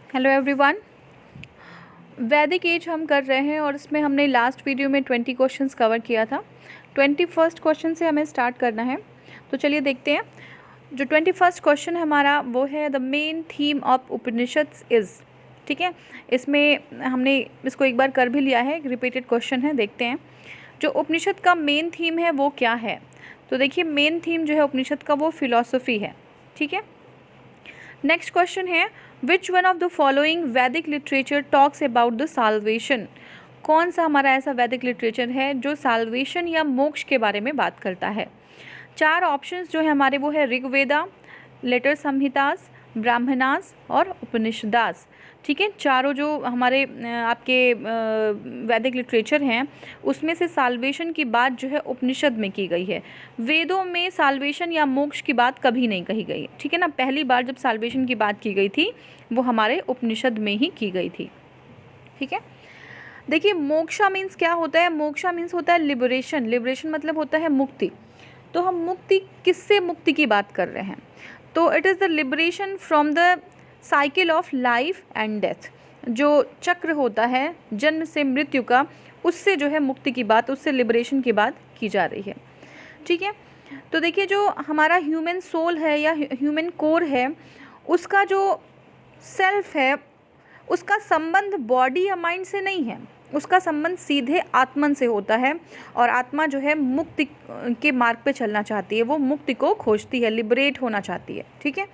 Hello everyone. वैदिक as हम कर रहे हैं और इसमें हमने लास्ट वीडियो में 20 क्वेश्चंस कवर किया था। 21st क्वेश्चन से हमें स्टार्ट करना है, तो चलिए देखते हैं। जो 21st क्वेश्चन है हमारा वो है the main theme of Upanishads is. ठीक है, इसमें हमने इसको एक बार कर भी लिया है, एक रिपीटेड क्वेश्चन है। देखते हैं जो उपनिषद का मेन थीम है वो क्या है। तो देखिए मेन थीम जो है उपनिषद का वो फिलॉसफी है। ठीक है, नेक्स्ट क्वेश्चन है which one of the following Vedic literature talks about the salvation. कौन सा हमारा ऐसा वैदिक लिटरेचर है जो साल्वेशन या मोक्ष के बारे में बात करता है। चार ऑप्शंस जो है हमारे वो है ऋग्वेदा, लेटर संहितास, ब्राह्मणास और उपनिषदास। ठीक है, चारों जो हमारे आपके वैदिक लिटरेचर हैं उसमें से साल्वेशन की बात जो है उपनिषद में की गई है। वेदों में साल्वेशन या मोक्ष की बात कभी नहीं कही गई। ठीक है ना, पहली बार जब साल्वेशन की बात की गई थी वो हमारे उपनिषद में ही की गई थी। ठीक है, देखिए मोक्षा मीन्स क्या होता है। मोक्षा मीन्स होता है लिबरेशन। लिबरेशन मतलब होता है मुक्ति। तो हम मुक्ति, किससे मुक्ति की बात कर रहे हैं, तो it is the liberation from the cycle of life and death. जो चक्र होता है जन्म से मृत्यु का, उससे जो है मुक्ति की बात, उससे लिबरेशन की बात की जा रही है। ठीक है, तो देखिए जो हमारा ह्यूमन सोल है या ह्यूमन कोर है, उसका जो सेल्फ है उसका संबंध बॉडी या माइंड से नहीं है, उसका संबंध सीधे आत्मन से होता है। और आत्मा जो है मुक्ति के मार्ग पे चलना चाहती है, वो मुक्ति को खोजती है, लिबरेट होना चाहती है। ठीक है,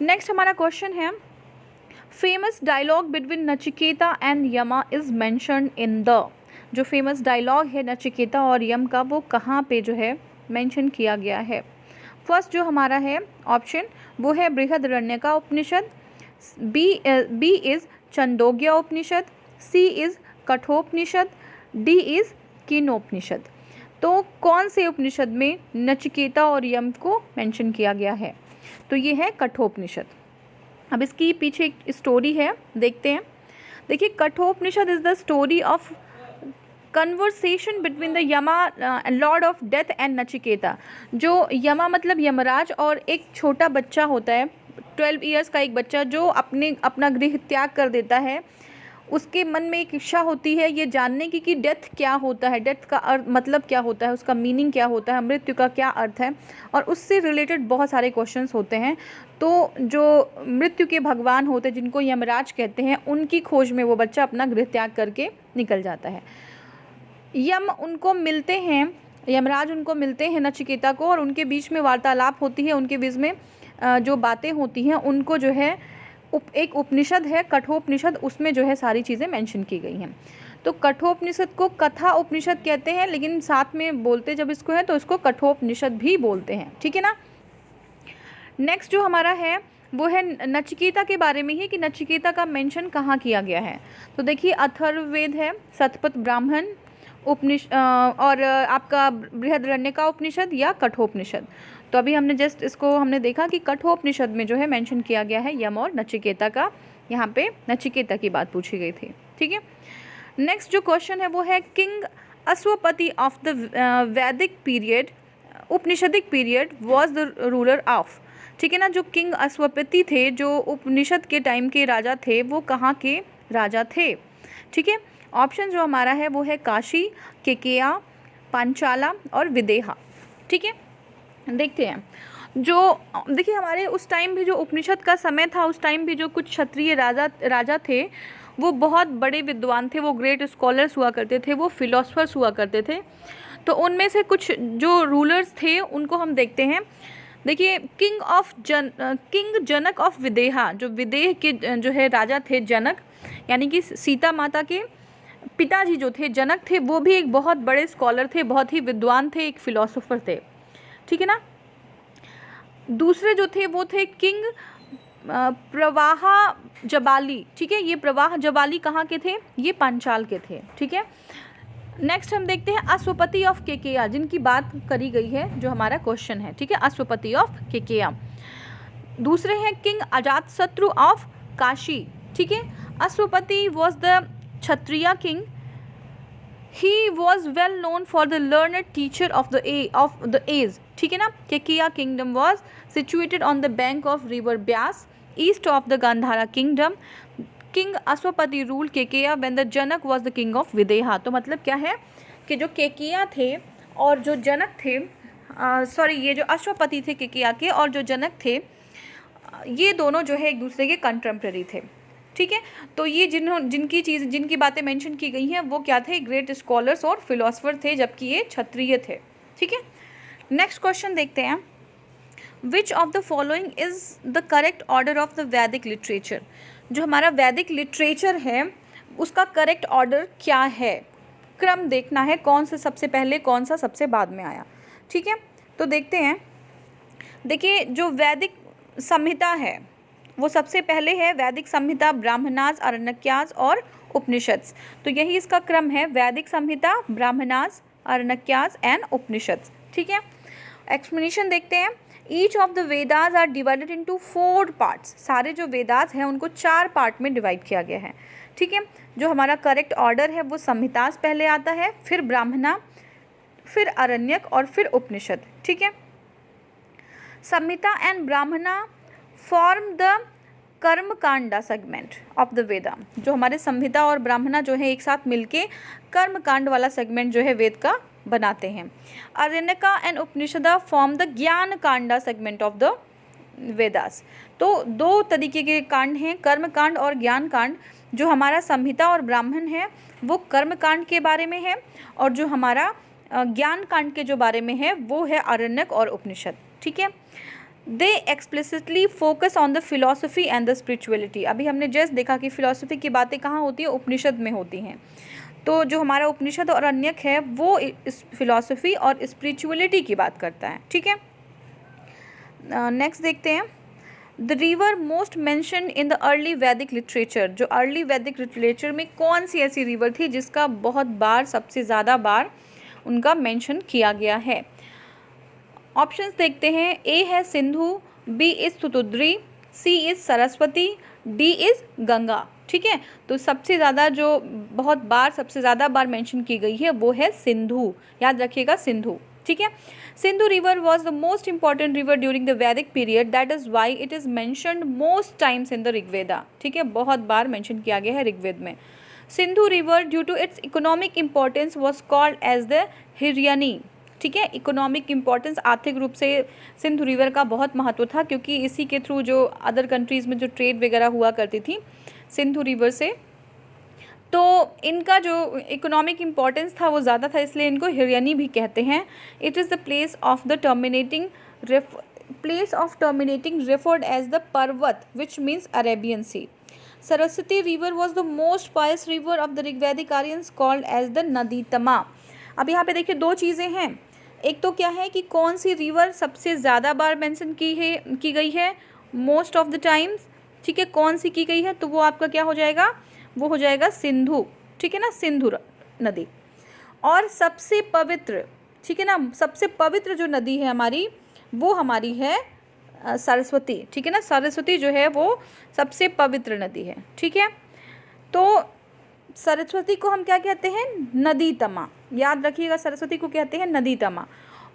नेक्स्ट हमारा क्वेश्चन है famous dialogue between Nachiketa and Yama is mentioned in the. जो फेमस डायलॉग है नचिकेता और यम का वो कहाँ पे जो है मेंशन किया गया है। फर्स्ट जो हमारा है ऑप्शन वो है Brihadaranyaka Upanishad, B is Chandogya Upanishad, C is Kathopanishad, D is Kenopanishad. तो कौन से उपनिषद में नचिकेता और यम को मेंशन किया गया है, तो ये है कठोपनिषद। अब इसकी पीछे एक स्टोरी है, देखते हैं। देखिए Kathopanishad is the story of conversation between the Yama lord of death and Nachiketa. जो यमा मतलब यमराज और एक छोटा बच्चा होता है 12 ईयर्स का एक बच्चा जो अपना गृह त्याग कर देता है। उसके मन में एक इच्छा होती है ये जानने की कि डेथ क्या होता है, डेथ का अर्थ मतलब क्या होता है, उसका मीनिंग क्या होता है, मृत्यु का क्या अर्थ है, और उससे रिलेटेड बहुत सारे क्वेश्चंस होते हैं। तो जो मृत्यु के भगवान होते हैं जिनको यमराज कहते हैं, उनकी खोज में वो बच्चा अपना गृह त्याग करके निकल जाता है। यम उनको मिलते हैं, यमराज उनको मिलते हैं नचिकेता को, और उनके बीच में वार्तालाप होती है, उनके बीच में जो बातें होती हैं उनको जो है एक उपनिषद है कठोपनिषद, उसमें जो है सारी चीज़ें मेंशन की गई हैं। तो कठोपनिषद को कथा उपनिषद कहते हैं, लेकिन साथ में बोलते जब इसको है तो इसको कठोपनिषद भी बोलते हैं। ठीक है ना, नेक्स्ट जो हमारा है वो है नचिकेता के बारे में ही कि नचिकेता का मेंशन कहाँ किया गया है। तो देखिए अथर्ववेद है, शतपथ ब्राह्मण, और आपका बृहदारण्यका उपनिषद या कठोपनिषद। तो अभी हमने जस्ट इसको हमने देखा कि कठोपनिषद में जो है मेंशन किया गया है यम और नचिकेता का, यहाँ पे नचिकेता की बात पूछी गई थी। ठीक है, नेक्स्ट जो क्वेश्चन है वो है king Ashwapati of the Vedic period Upanishadic period was the ruler of. ठीक है ना, जो किंग अश्वपति थे जो उपनिषद के टाइम के राजा थे, वो कहाँ के राजा थे। ठीक है, ऑप्शन जो हमारा है वो है काशी, केकेया, पांचाला और विदेहा। ठीक है, देखते हैं। जो देखिए हमारे उस टाइम भी जो उपनिषद का समय था, उस टाइम भी जो कुछ क्षत्रिय राजा थे वो बहुत बड़े विद्वान थे, वो ग्रेट स्कॉलर्स हुआ करते थे, वो फिलोसफर्स हुआ करते थे। तो उनमें से कुछ जो रूलर्स थे उनको हम देखते हैं। देखिए किंग जनक ऑफ विदेहा, जो विदेह के जो है राजा थे जनक, यानी कि सीता माता के पिताजी जो थे जनक थे, वो भी एक बहुत बड़े स्कॉलर थे, बहुत ही विद्वान थे, एक फिलोसोफर थे। ठीक है ना, दूसरे जो थे वो थे किंग प्रवाह जबाली। ठीक है, ये प्रवाह जबाली कहाँ के थे, ये पांचाल के थे। ठीक है, नेक्स्ट हम देखते हैं अश्वपति ऑफ केकेया, जिनकी बात करी गई है, जो हमारा क्वेश्चन है। ठीक है, अश्वपति ऑफ केकेया। दूसरे हैं किंग अजातशत्रु ऑफ काशी। ठीक है, Ashwapati was the kshatriya king, he was well known for the learned teacher of the age. ठीक है ना, Kekaya kingdom was situated on the bank of river Beas east of the Gandhara kingdom, king Ashwapati rule Kekaya when the Janaka was the king of Videha. तो मतलब क्या है कि जो केकेया थे और जो जनक थे, ये जो अश्वपति थे केकेया के और जो जनक थे, ये दोनों जो है एक दूसरे के कंटेम्प्रेरी थे। ठीक है, तो ये जिनकी बातें मेंशन की गई हैं वो क्या थे, ग्रेट स्कॉलर्स और फिलोसफर थे, जबकि ये क्षत्रिय थे। ठीक है, नेक्स्ट क्वेश्चन देखते हैं, विच of the following is the correct order of the वैदिक लिटरेचर। जो हमारा वैदिक लिटरेचर है उसका करेक्ट ऑर्डर क्या है, क्रम देखना है, कौन सा सबसे पहले कौन सा सबसे बाद में आया। ठीक है, तो देखते हैं। देखिए, जो वैदिक संहिता है वो सबसे पहले है वैदिक संहिता, ब्राह्मणास, आरण्यकास और उपनिषद्स। तो यही इसका क्रम है, वैदिक संहिता, ब्राह्मणास, आरण्यकास एंड उपनिषद्स। ठीक है, एक्सप्लेनेशन देखते हैं। Each of the Vedas are divided into 4 parts. सारे जो वेदास हैं उनको 4 पार्ट में डिवाइड किया गया है। ठीक है, जो हमारा करेक्ट ऑर्डर है वो संहितास पहले आता है, फिर ब्राह्मणा, फिर आरण्यक और फिर उपनिषद। ठीक है, Samhita and Brahmana form the karmakanda segment of the Veda. जो हमारे संहिता और ब्राह्मणा जो है एक साथ मिलके कर्मकांड वाला सेगमेंट जो है वेद का बनाते हैं। आरण्यका एंड उपनिषदा फॉर्म द ज्ञान Kanda segment of the Vedas. तो 2 तरीके के कांड हैं, कर्म कांड और ज्ञान कांड। जो हमारा संहिता और ब्राह्मण है वो कर्म कांड के बारे में है, और जो हमारा ज्ञान कांड के जो बारे में है वो है आरण्यक और उपनिषद। ठीक है, they explicitly focus on the philosophy and the spirituality. अभी हमने जस्ट देखा कि फिलोसफी की बातें कहाँ होती है, उपनिषद में होती हैं। तो जो हमारा उपनिषद और आरण्यक है वो इस फिलॉसफी और स्पिरिचुअलिटी की बात करता है। ठीक है, नेक्स्ट देखते हैं। The river most mention in the early वैदिक लिटरेचर। जो अर्ली वैदिक लिटरेचर में कौन सी ऐसी रिवर थी जिसका बहुत बार, सबसे ज़्यादा बार उनका मेंशन किया गया है। ऑप्शंस देखते हैं। ए है Sindhu, B is Sutudri, C is Saraswati, D is Ganga. ठीक है, तो सबसे ज़्यादा जो बहुत बार, सबसे ज़्यादा बार मेंशन की गई है वो है सिंधु। याद रखिएगा, सिंधु। ठीक है, Sindhu river was the most important river during the Vedic period, that is why it is mentioned most times in the Rigveda. ठीक है, बहुत बार मेंशन किया गया है ऋग्वेद में। Sindhu river due to its economic importance was called as the Hiranyani. ठीक है, इकोनॉमिक इंपॉर्टेंस, आर्थिक रूप से सिंधु रिवर का बहुत महत्व था, क्योंकि इसी के थ्रू जो अदर कंट्रीज़ में जो ट्रेड वगैरह हुआ करती थी सिंधु रिवर से, तो इनका जो इकोनॉमिक इंपॉर्टेंस था वो ज़्यादा था, इसलिए इनको हिरयानी भी कहते हैं। It is the place of terminating referred as the Parvat which means Arabian sea. Saraswati river was the most pious river of the Rigvedic Aryans called as the Naditama. अब यहाँ पे देखिए 2 चीज़ें हैं। एक तो क्या है कि कौन सी रिवर सबसे ज़्यादा बार मेंशन की गई है मोस्ट ऑफ द टाइम्स। ठीक है, कौन सी की गई है, तो वो आपका क्या हो जाएगा, वो हो जाएगा सिंधु। ठीक है ना, सिंधु नदी। और सबसे पवित्र, ठीक है ना, सबसे पवित्र जो नदी है हमारी वो हमारी है सरस्वती। ठीक है ना, सरस्वती जो है वो सबसे पवित्र नदी है। ठीक है, तो सरस्वती को हम क्या कहते हैं, नदी तमा। याद रखिएगा, सरस्वती को कहते हैं नदी तमा,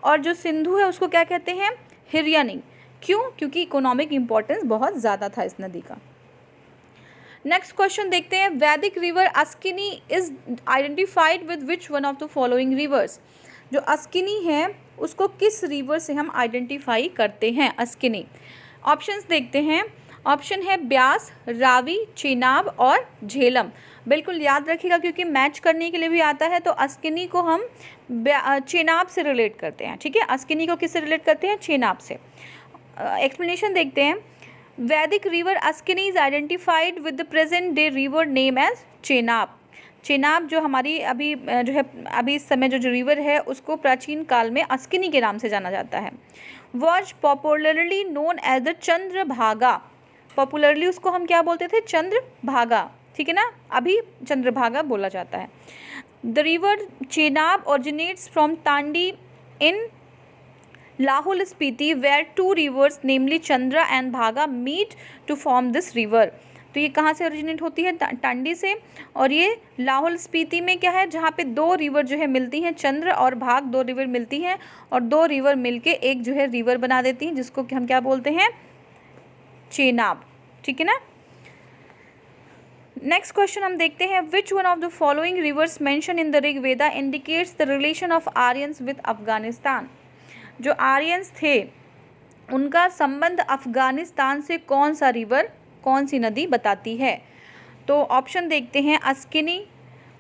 और जो सिंधु है उसको क्या कहते हैं, हिरयानी। क्यों, क्योंकि इकोनॉमिक इंपॉर्टेंस बहुत ज़्यादा था इस नदी का। नेक्स्ट क्वेश्चन देखते हैं। Vedic river Asikni is identified with which one of the following rivers. जो अस्किनी है उसको किस रिवर से हम आइडेंटिफाई करते हैं, अस्किनी। ऑप्शंस देखते हैं। ऑप्शन है ब्यास, रावी, चेनाब और झेलम। बिल्कुल याद रखिएगा, क्योंकि मैच करने के लिए भी आता है। तो अस्किनी को हम चेनाब से रिलेट करते हैं। ठीक है, अस्किनी को किससे रिलेट करते हैं, चेनाब से। एक्सप्लेनेशन देखते हैं। Vedic river Asikni is identified with the present day river name as Chenab. Chenab जो हमारी अभी इस समय जो रिवर है उसको प्राचीन काल में अस्किनी के नाम से जाना जाता है। Was popularly known as the Chandrabhaga. Popularly उसको हम क्या बोलते थे, चंद्रभागा। ठीक है ना, अभी चंद्रभागा बोला जाता है। The river Chenab originates from Tandi in Lahaul Spiti where 2 rivers namely Chandra and Bhaga meet to form this river. तो ये कहाँ से ओरिजिनेट होती है, टांडी से, और ये लाहौल स्पीति में क्या है, जहाँ पे 2 रिवर जो है मिलती हैं, चंद्र और भाग 2 रिवर मिलती हैं, और 2 रिवर मिलके एक जो है रिवर बना देती हैं, जिसको हम क्या बोलते हैं, चेनाब। ठीक है ना। नेक्स्ट क्वेश्चन हम देखते हैं, विच one of the following rivers mention in the Rigveda indicates the relation of Aryans with Afghanistan. जो आर्यंस थे उनका संबंध अफगानिस्तान से कौन सा रिवर, कौन सी नदी बताती है। तो ऑप्शन देखते हैं, अस्किनी।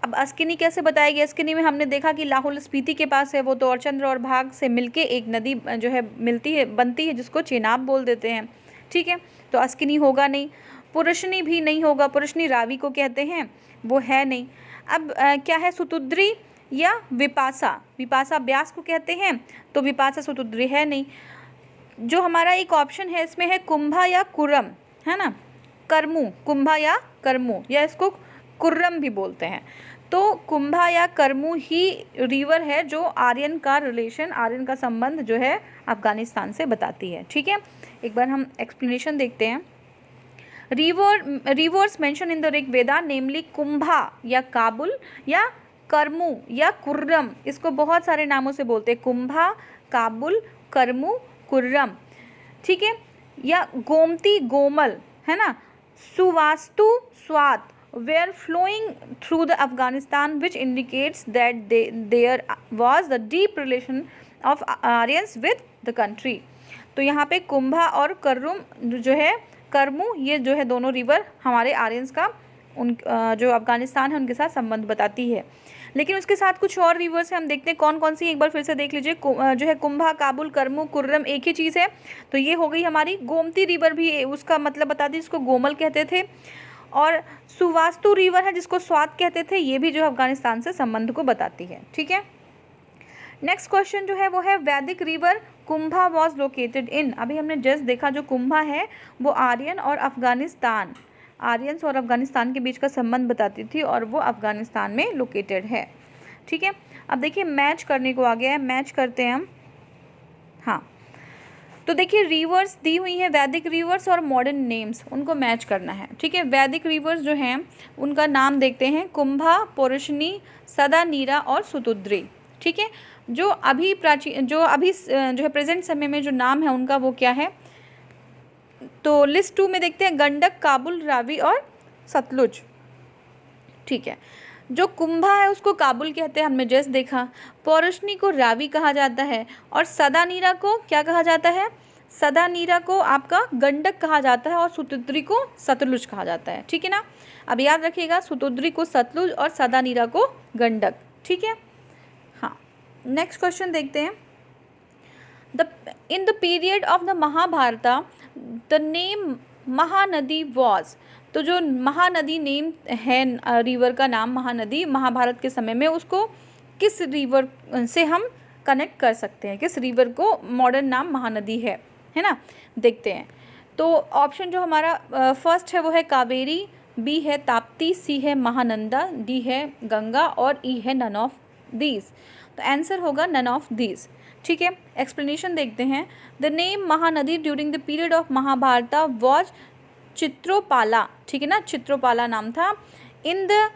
अब अस्किनी कैसे बताएगी, अस्किनी में हमने देखा कि लाहौल स्पीति के पास है वो, तो औरचंद्र और भाग से मिलके एक नदी जो है मिलती है, बनती है, जिसको चेनाब बोल देते हैं, ठीक है। तो अस्किनी होगा नहीं। पुरुषनी भी नहीं होगा, पुरुषनी रावी को कहते हैं, वो है नहीं। अब क्या है, सुतुद्री या विपासा, विपासा ब्यास को कहते हैं, तो विपासा सुतुद्री है नहीं। जो हमारा एक ऑप्शन है इसमें है कुंभा या कुर्रम, है ना, करमू, कुंभा या करमू, या इसको कुर्रम भी बोलते हैं। तो कुंभा या करमू ही रिवर है जो आर्यन का रिलेशन, आर्यन का संबंध जो है अफगानिस्तान से बताती है, ठीक है। एक बार हम एक्सप्लेनेशन देखते हैं। Rivers mention in the Rigveda namely Kumbha या काबुल या करमू या कुर्रम, इसको बहुत सारे नामों से बोलते हैं, कुंभा, काबुल, करमू, कुर्रम, ठीक है। या गोमती, गोमल, है ना, Suvastu, Swat, where flowing through the Afghanistan which indicates that there was the deep relation of Aryans with the country. तो यहाँ पे कुंभा और कर्रुम जो है, करमू, ये जो है दोनों रिवर हमारे आर्यंस का उन जो अफगानिस्तान है उनके साथ संबंध बताती है। लेकिन उसके साथ कुछ और रिवर्स हैं, हम देखते हैं कौन कौन सी, एक बार फिर से देख लीजिए। जो है कुंभा, काबुल, करमू, कुर्रम एक ही चीज़ है, तो ये हो गई हमारी। गोमती रिवर भी उसका मतलब बता दी, जिसको गोमल कहते थे। और सुवास्तु रिवर है जिसको स्वात कहते थे, ये भी जो अफगानिस्तान से संबंध को बताती है, ठीक है। नेक्स्ट क्वेश्चन जो है वो है, वैदिक river Kumbha was located in. अभी हमने जस्ट देखा जो कुंभा है वो आर्यन और अफगानिस्तान, आर्यंस और अफगानिस्तान के बीच का संबंध बताती थी, और वो अफगानिस्तान में लोकेटेड है, ठीक है। अब देखिए मैच करने को आ गया है, मैच करते हैं हम। हाँ, तो देखिए रिवर्स दी हुई है, वैदिक रिवर्स और मॉडर्न नेम्स, उनको मैच करना है, ठीक है। वैदिक रिवर्स जो हैं उनका नाम देखते हैं, कुंभा, पोरुषनी, सदा नीरा और सुतुद्री, ठीक है। जो अभी जो है प्रेजेंट समय में जो नाम है उनका वो क्या है, तो लिस्ट 2 में देखते हैं, गंडक, काबुल, रावी और सतलुज, ठीक है। जो कुंभा है उसको काबुल कहते हैं, हमने जस्ट देखा। पौरुषनी को रावी कहा जाता है, और सदा नीरा को क्या कहा जाता है, सदा नीरा को आपका गंडक कहा जाता है, और सुतुद्री को सतलुज कहा जाता है, ठीक है ना। अब याद रखिएगा, सुतुद्री को सतलुज और सदा नीरा को गंडक, ठीक है। हाँ, नेक्स्ट क्वेश्चन देखते हैं। In the period of the Mahabharata the name Mahanadi was, तो जो महानदी नेम है, रिवर का नाम महानदी, महाभारत के समय में उसको किस रिवर से हम कनेक्ट कर सकते हैं, किस रिवर को मॉडर्न नाम महानदी है ना, देखते हैं। तो ऑप्शन जो हमारा फर्स्ट है वो है कावेरी, बी है ताप्ती, सी है महानंदा, डी है गंगा और ई है नन ऑफ दीज। तो आंसर होगा नन ऑफ दीज, ठीक है। एक्सप्लेनेशन देखते हैं। The name Mahanadi during the period of Mahabharata was Chitropala, ठीक है ना, चित्रोपाला नाम था। In the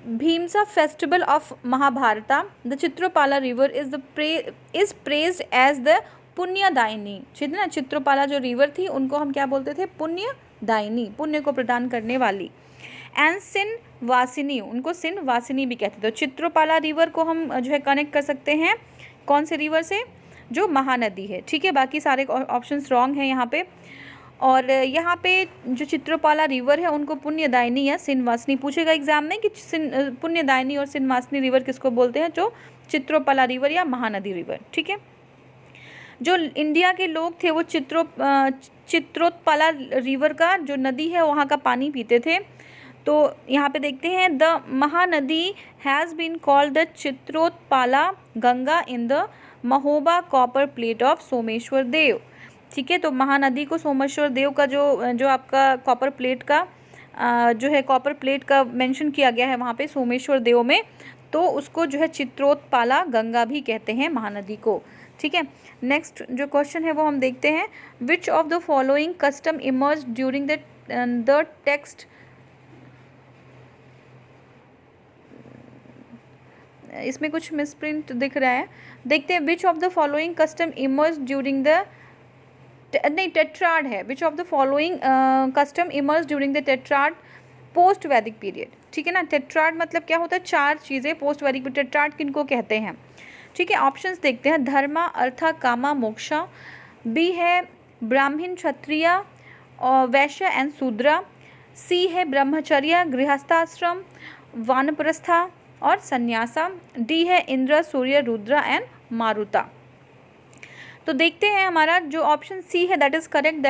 Bhimsa festival of Mahabharata the Chitropala river is praised as the Punyadayini, ठीक है ना। चित्रोपाला जो रिवर थी उनको हम क्या बोलते थे, पुण्यदायिनी, पुण्य को प्रदान करने वाली। एंड सिन वासिनी, उनको सिन वासिनी भी कहते थे। तो चित्रोपाला रिवर को हम जो है कनेक्ट कर सकते हैं कौन से रिवर से, जो महानदी है, ठीक है। बाकी सारे ऑप्शंस रॉन्ग हैं यहाँ पे। और यहाँ पे जो चित्रोपाला रिवर है उनको पुण्यदायिनी या सिनवासिनी पूछेगा एग्जाम में कि पुण्यदायिनी और सिनवासिनी रिवर किसको बोलते हैं, जो चित्रोपाला रिवर या महानदी रिवर, ठीक है। जो इंडिया के लोग थे वो चित्रोत्पला रिवर का जो नदी है वहाँ का पानी पीते थे। तो यहाँ पे देखते हैं, the Mahanadi has been called the Chitrotpala Ganga in the Mahoba copper plate of Someshwar Dev, ठीक है। तो महानदी को सोमेश्वर देव का जो आपका कॉपर प्लेट का जो है कॉपर प्लेट का मेंशन किया गया है वहाँ पे सोमेश्वर देव में, तो उसको जो है चित्रोत्पला गंगा भी कहते हैं महानदी को, ठीक है। नेक्स्ट जो क्वेश्चन है वो हम देखते हैं। विच of the following custom emerge during the text, इसमें कुछ मिस प्रिंट दिख रहा है, देखते हैं। विच of the following custom emerge during the नहीं, टेट्राड है। Which of the following custom emerge during the tetrad post वैदिक पीरियड। ठीक है ना, टेट्राड मतलब क्या होता है, 4 चीज़ें पोस्ट वैदिक पीरियड। टेट्राड किनको कहते हैं? ठीक है, ऑप्शंस देखते हैं। धर्मा, अर्थ, कामा, मोक्षा। बी है ब्राह्मण, क्षत्रिय और वैश्य एंड शूद्रा। सी है ब्रह्मचर्य, गृहस्थाश्रम, वानप्रस्था और संन्यासा। डी है इंद्र, सूर्य, रुद्र एंड मारुता। तो देखते हैं, हमारा जो ऑप्शन सी है दैट इज़ करेक्ट।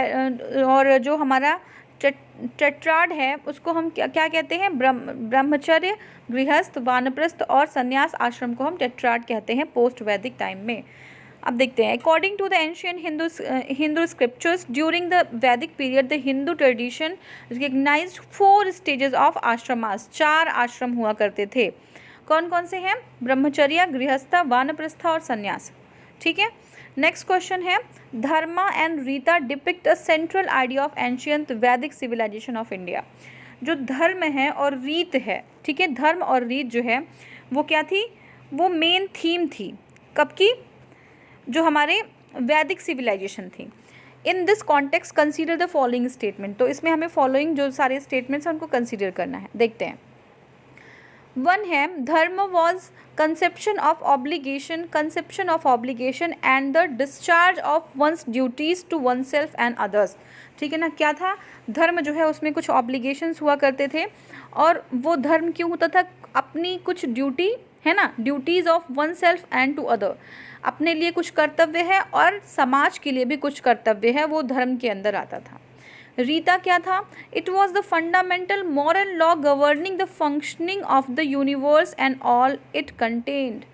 और जो हमारा टेट्राड है उसको हम क्या कहते हैं? ब्रह्मचर्य, गृहस्थ, वानप्रस्थ और संन्यास आश्रम को हम टेट्राड कहते हैं पोस्ट वैदिक टाइम में। अब देखते हैं, according to the ancient Hindu scriptures during the Vedic period the Hindu tradition recognized 4 stages of ashramas. 4 ashram हुआ करते थे। कौन कौन से हैं? ब्रह्मचर्य, गृहस्थ, वानप्रस्थ और संन्यास। ठीक है, next question is, dharma and rita depict a central idea of ancient Vedic civilization of India. जो धर्म है और रीत है, ठीक है, धर्म और रीत जो है वो क्या थी? वो मेन थीम थी कब की? जो हमारे वैदिक सिविलाइजेशन थी। In this context consider the following statement. तो इसमें हमें फॉलोइंग जो सारे स्टेटमेंट्स हैं उनको कंसीडर करना है। देखते हैं, 1 है dharma was conception of obligation and the discharge of one's duties to one self and others. ठीक है ना, क्या था? धर्म जो है उसमें कुछ ऑब्लिगेशंस हुआ करते थे, और वो धर्म क्यों होता था? अपनी कुछ ड्यूटी है ना, duties of one self and to other, अपने लिए कुछ कर्तव्य है और समाज के लिए भी कुछ कर्तव्य है, वो धर्म के अंदर आता था। रीता क्या था? It was the fundamental moral law governing the functioning of the universe and all it contained.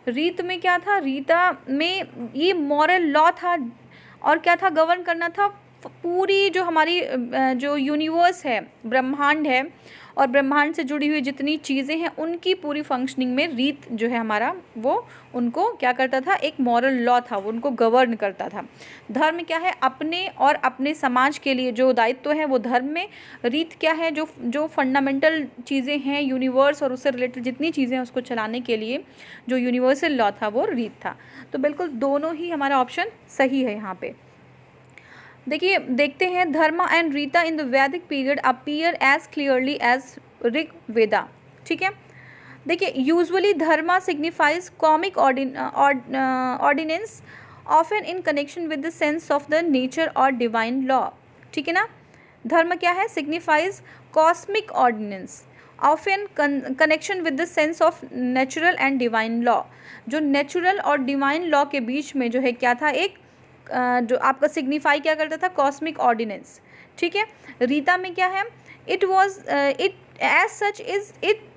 रीत में क्या था? रीता में ये मॉरल लॉ था, और क्या था? गवर्न करना था पूरी जो हमारी जो यूनिवर्स है, ब्रह्मांड है, और ब्रह्मांड से जुड़ी हुई जितनी चीज़ें हैं उनकी पूरी फंक्शनिंग में रीत जो है हमारा, वो उनको क्या करता था? एक मॉरल लॉ था, वो उनको गवर्न करता था। धर्म क्या है? अपने और अपने समाज के लिए जो दायित्व है वो धर्म में। रीत क्या है? जो फंडामेंटल चीज़ें हैं यूनिवर्स और उससे रिलेटेड जितनी चीज़ें हैं उसको चलाने के लिए जो यूनिवर्सल लॉ था वो रीत था। तो बिल्कुल दोनों ही हमारा ऑप्शन सही है यहाँ पे। देखिए, देखते हैं, dharma and rita in the Vedic period appear as clearly as Rig Veda. ठीक है, देखिए, usually dharma signifies comic ordinance often in connection with the sense of the nature और डिवाइन लॉ। ठीक है ना, धर्म क्या है? Signifies cosmic ordinance often connection with the sense of natural and divine law. जो नेचुरल और डिवाइन लॉ के बीच में जो है क्या था? एक जो आपका सिग्निफाई क्या करता था? Cosmic ordinance. ठीक है, रीता में क्या है? It was it as such is it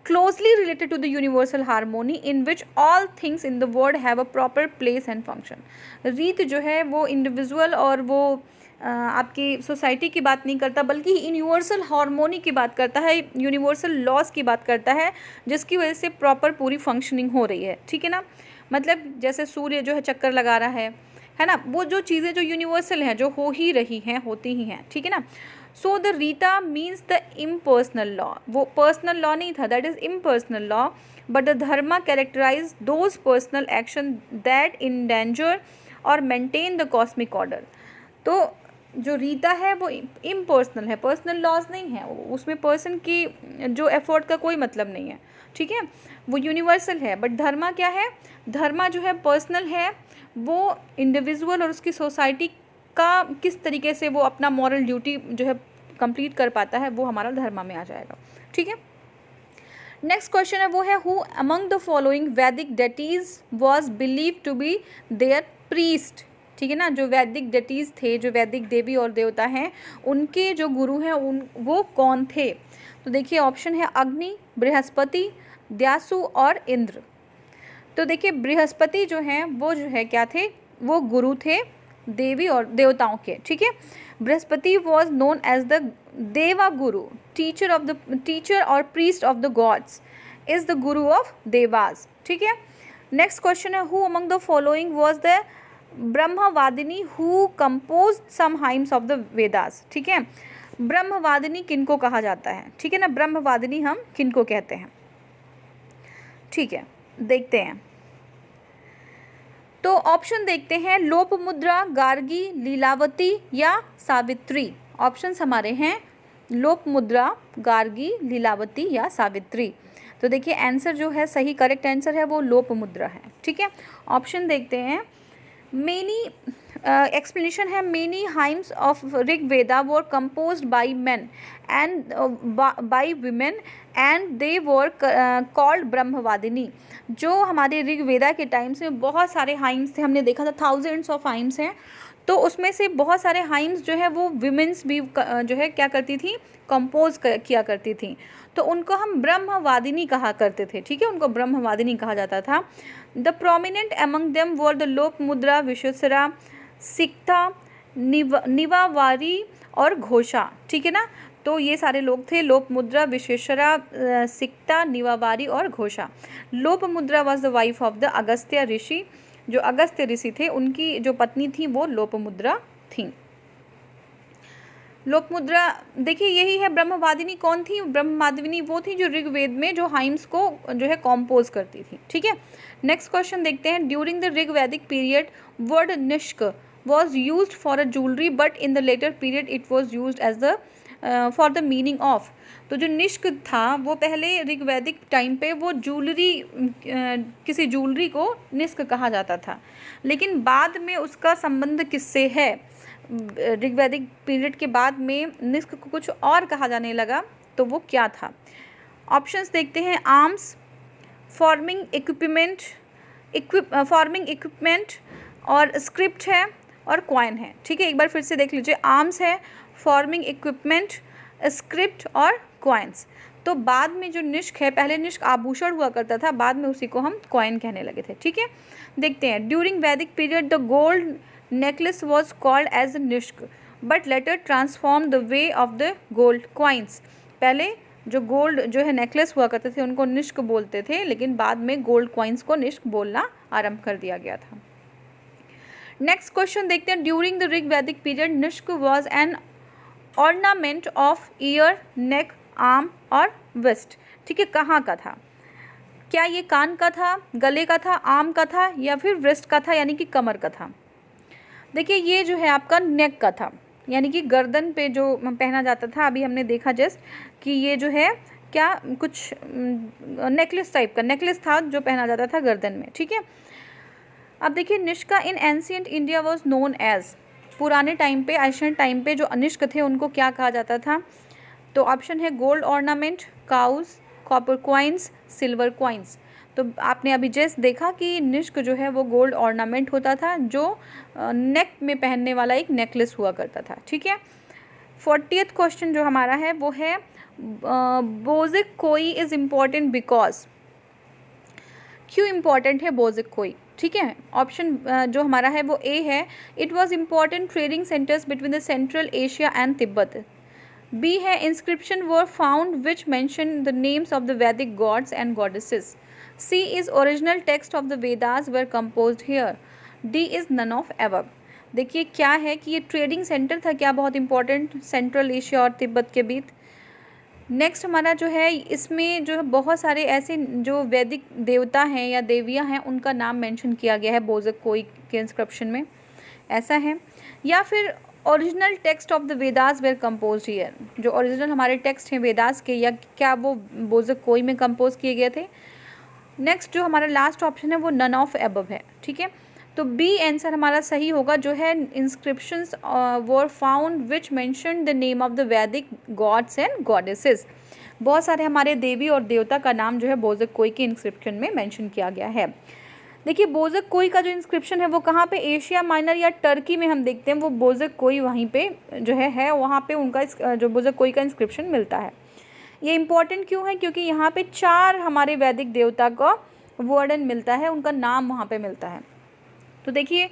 closely related to the universal harmony in which all things in the world have a proper place and function। रीत जो है वो इंडिविजुअल और वो आपकी सोसाइटी की बात नहीं करता, बल्कि यूनिवर्सल हार्मोनी की बात करता है, यूनिवर्सल लॉस की बात करता है, जिसकी वजह से प्रॉपर पूरी फंक्शनिंग हो रही है। ठीक है ना, मतलब जैसे सूर्य जो है चक्कर लगा रहा है ना, वो जो चीज़ें जो यूनिवर्सल हैं, जो हो ही रही हैं, होती ही हैं। ठीक है ना, so the Rita means the impersonal law. वो पर्सनल लॉ नहीं था, that is impersonal law, but the dharma characterize those personal action that endanger और मेंटेन द कॉस्मिक ऑर्डर। तो जो रीता है वो इम्पर्सनल है, पर्सनल लॉज नहीं है, उसमें पर्सन की जो एफर्ट का कोई मतलब नहीं है। ठीक है, वो यूनिवर्सल है। बट धर्मा क्या है? धर्मा जो है पर्सनल है, वो इंडिविजुअल और उसकी सोसाइटी का किस तरीके से वो अपना मॉरल ड्यूटी जो है कंप्लीट कर पाता है, वो हमारा धर्मा में आ जाएगा। ठीक है, नेक्स्ट क्वेश्चन है वो है, who among the following Vedic deities was believe to be their priest. ठीक है ना, जो वैदिक डेटीज थे, जो वैदिक देवी और देवता हैं, उनके जो गुरु हैं वो कौन थे? तो देखिए, ऑप्शन है अग्नि, बृहस्पति, द्यासु और इंद्र। तो देखिए, बृहस्पति जो हैं वो जो है क्या थे? वो गुरु थे देवी और देवताओं के। ठीक है, Brihaspati was known as the deva guru, teacher और priest of the gods, is the guru of devas. ठीक है, नेक्स्ट क्वेश्चन है, who among the following was the Brahmavadini who compose some hymns of the Vedas. ठीक है, ब्रह्मवादिनी किनको कहा जाता है? ठीक है ना, ब्रह्मवादिनी हम किनको कहते हैं? ठीक है, देखते हैं, तो ऑप्शन देखते हैं, लोपमुद्रा, गार्गी, लीलावती या सावित्री। ऑप्शंस हमारे हैं लोपमुद्रा, गार्गी, लीलावती या सावित्री। तो देखिए आंसर जो है, सही करेक्ट आंसर है वो लोपमुद्रा है। ठीक है, ऑप्शन देखते हैं। मेनी एक्सप्लेनेशन है, many hymns of Rigveda were composed by men and by women and they were called Brahmavadini. जो हमारे ऋग्वेदा के टाइम्स में बहुत सारे हाइम्स थे, हमने देखा था थाउजेंड्स ऑफ हाइम्स हैं, तो उसमें से बहुत सारे हाइम्स जो है वो विमेंस भी जो है क्या करती थी, कंपोज किया करती थी, तो उनको हम ब्रह्मवादिनी कहा करते थे। ठीक है, उनको ब्रह्मवादिनी कहा जाता था। The prominent among them were the Lopamudra, Vishweshwara, Sikta, Nivavari और घोषा। ठीक है ना, तो ये सारे लोग थे, लोपमुद्रा, विश्वेश्वरा, सिक्ता, निवावारी और Ghosha. Lopamudra was the wife of the Agastya Rishi. जो अगस्त्य ऋषि थे उनकी जो पत्नी थी वो लोपमुद्रा थी। लोपमुद्रा देखिए यही है। ब्रह्मवादिनी कौन थी? ब्रह्मवादिनी वो थी जो ऋग्वेद में जो हाइम्स को जो है कॉम्पोज करती थी। ठीक है, नेक्स्ट क्वेश्चन देखते हैं। During the Rigvedic period word nishka was used for a jewellery but in the later period it was used as the for the meaning of. तो जो निष्क था वो पहले ऋग्वैदिक टाइम पे वो ज्वेलरी, किसी ज्वेलरी को निष्क कहा जाता था, लेकिन बाद में उसका संबंध किससे है? ऋग्वैदिक पीरियड के बाद में निष्क को कुछ और कहा जाने लगा, तो वो क्या था? ऑप्शंस देखते हैं। आर्म्स, फार्मिंग इक्विपमेंट और स्क्रिप्ट है और कॉइन है। ठीक है, एक बार फिर से देख लीजिए। आर्म्स है, फार्मिंग इक्विपमेंट, स्क्रिप्ट और कॉइन्स। तो बाद में जो निष्क है, पहले निष्क आभूषण हुआ करता था, बाद में उसी को हम कॉइन कहने लगे थे। ठीक है, देखते हैं। During Vedic period the gold necklace was called as nishka but later transform the way of the gold coins. पहले जो गोल्ड जो है नेकलेस हुआ करते थे उनको निष्क बोलते थे, लेकिन बाद में गोल्ड कॉइन्स को निष्क बोलना आरंभ कर दिया गया था। नेक्स्ट क्वेश्चन देखते हैं। During the Rigvedic period nishka was an ornament of ear, neck, arm और वेस्ट। ठीक है, कहाँ का था? क्या ये कान का था, गले का था, आर्म का था या फिर वेस्ट का था, यानी कि कमर का था? देखिए ये जो है आपका नेक का था, यानी कि गर्दन पे जो पहना जाता था। अभी हमने देखा जस्ट कि ये जो है क्या कुछ नेकलेस टाइप का नेकलेस था जो पहना जाता था गर्दन में। ठीक है, अब देखिए nishka in ancient India was known as. पुराने टाइम पे, एशियन टाइम पे जो निष्क थे उनको क्या कहा जाता था? तो ऑप्शन है gold ornament, cows, copper coins, silver coins. तो आपने अभी जस्ट देखा कि निष्क जो है वो गोल्ड ऑर्नामेंट होता था, जो नेक में पहनने वाला एक नेकलेस हुआ करता था। ठीक है, 40th क्वेश्चन जो हमारा है वो है बोजिक कोई इज़ इम्पॉर्टेंट बिकॉज। क्यों इम्पॉर्टेंट है बोजिक कोई? ठीक है, ऑप्शन जो हमारा है वो ए है, it was important trading centers between the central Asia and Tibet. B है, inscription were found which mention the names of the Vedic gods and goddesses. C is original text of the Vedas were composed here. D is none of above. देखिए क्या है कि ये trading centre था, क्या बहुत important, central Asia और तिब्बत के बीच। नेक्स्ट हमारा जो है इसमें जो है बहुत सारे ऐसे जो वैदिक देवता हैं या देवियां हैं उनका नाम मेंशन किया गया है बोजिक कोई के इंस्क्रिप्शन में, ऐसा है। या फिर original text of the Vedas were compose here, जो ओरिजिनल हमारे टेक्स्ट हैं वेदास के, या क्या वो बोजिक कोई में कंपोज किए गए थे। नेक्स्ट जो हमारा लास्ट ऑप्शन है वो नन ऑफ एबव है। ठीक है, तो बी आंसर हमारा सही होगा, जो है inscriptions were found which mention the name of the Vedic gods and goddesses. बहुत सारे हमारे देवी और देवता का नाम जो है बोजिक कोई के इंस्क्रिप्शन में मेंशन किया गया है। देखिए बोजिक कोई का जो इंस्क्रिप्शन है वो कहाँ पे, एशिया माइनर या टर्की में हम देखते हैं वो बोजिक कोई वहीं पे जो है वहाँ पे उनका जो बोजिक कोई का इंस्क्रिप्शन मिलता है। ये इंपॉर्टेंट क्यों है? क्योंकि यहाँ पे 4 हमारे वैदिक देवता का वर्णन मिलता है, उनका नाम वहाँ पे मिलता है। तो देखिए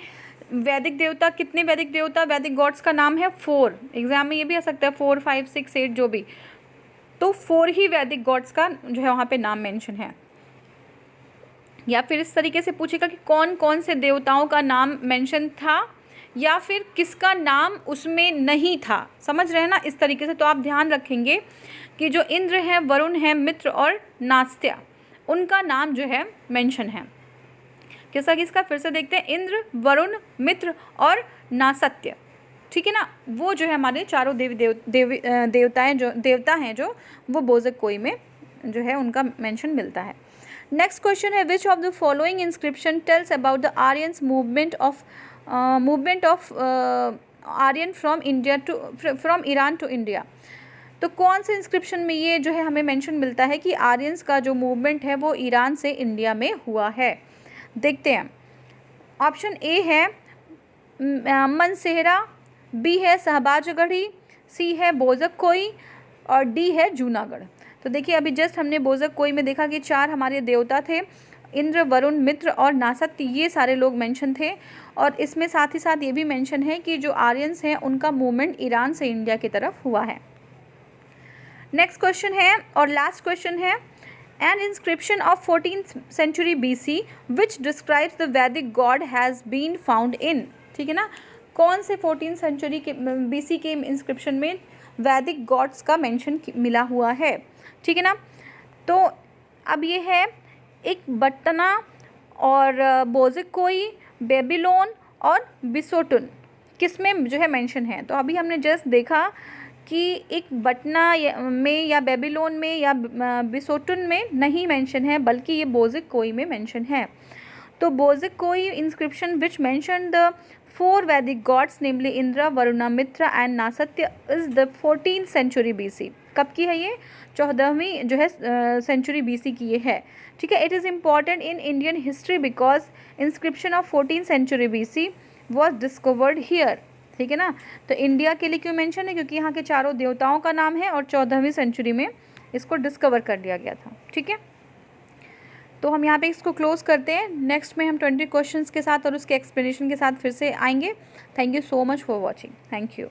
वैदिक देवता, कितने वैदिक देवता, वैदिक गॉड्स का नाम है 4। एग्जाम में ये भी आ सकता है 4, 5, 6, 8 जो भी, तो 4 ही वैदिक गॉड्स का जो है वहाँ पे नाम मेंशन है। या फिर इस तरीके से पूछेगा कि कौन कौन से देवताओं का नाम मेंशन था या फिर किसका नाम उसमें नहीं था, समझ रहे हैं ना, इस तरीके से। तो आप ध्यान रखेंगे कि जो इंद्र है, वरुण है, मित्र और नास्त्या, उनका नाम जो है मेंशन है। किसका किसका, फिर से देखते हैं, इंद्र, वरुण, मित्र और नासत्य, ठीक है ना। वो जो है हमारे चारों देवता हैं जो वो बोजक कोई में जो है उनका मेंशन मिलता है। नेक्स्ट क्वेश्चन है, which of the following inscription tells about the Aryans movement of Aryan from Iran to India. तो कौन से इंस्क्रिप्शन में ये जो है हमें मेंशन मिलता है कि आर्यंस का जो मूवमेंट है वो ईरान से इंडिया में हुआ है। देखते हैं, ऑप्शन ए है मनसेहरा, बी है शहबाजगढ़ी, सी है बोजक कोई और डी है जूनागढ़। तो देखिए अभी जस्ट हमने बोजक कोई में देखा कि 4 हमारे देवता थे, इंद्र, वरुण, मित्र और नासत्य, ये सारे लोग मेंशन थे। और इसमें साथ ही साथ ये भी मेंशन है कि जो आर्यंस हैं उनका मूवमेंट ईरान से इंडिया की तरफ हुआ है। नेक्स्ट क्वेश्चन है और लास्ट क्वेश्चन है, an inscription of 14th century BC which describes the Vedic god has been found in, ठीक है ना। कौन से 14th century के BC के इंस्क्रिप्शन में वैदिक गॉड्स का मेंशन मिला हुआ है, ठीक है ना। तो अब ये है एक बट्टना और बोजक कोई, बेबीलोन और बिसोटुन, किस में जो है मेंशन है। तो अभी हमने जस्ट देखा कि एक बटना में या बेबीलोन में या बिसोटुन में नहीं मेंशन है, बल्कि ये बोजक कोई में मेंशन है। तो बोजक कोई inscription which mention the 4 Vedic gods namely Indra, Varuna, Mitra and Nasatya is the 14th century BC। कब की है ये, 14वीं जो है सेंचुरी BC की ये है, ठीक है। It is important in Indian history because inscription of 14th century BC was discovered here, ठीक है ना। तो इंडिया के लिए क्यों मेंशन है, क्योंकि यहाँ के चारों देवताओं का नाम है और 14वीं सेंचुरी में इसको डिस्कवर कर लिया गया था, ठीक है। तो हम यहाँ पे इसको क्लोज करते हैं। नेक्स्ट में हम 20 क्वेश्चंस के साथ और उसके एक्सप्लेनेशन के साथ फिर से आएंगे। Thank you so much for watching. Thank you.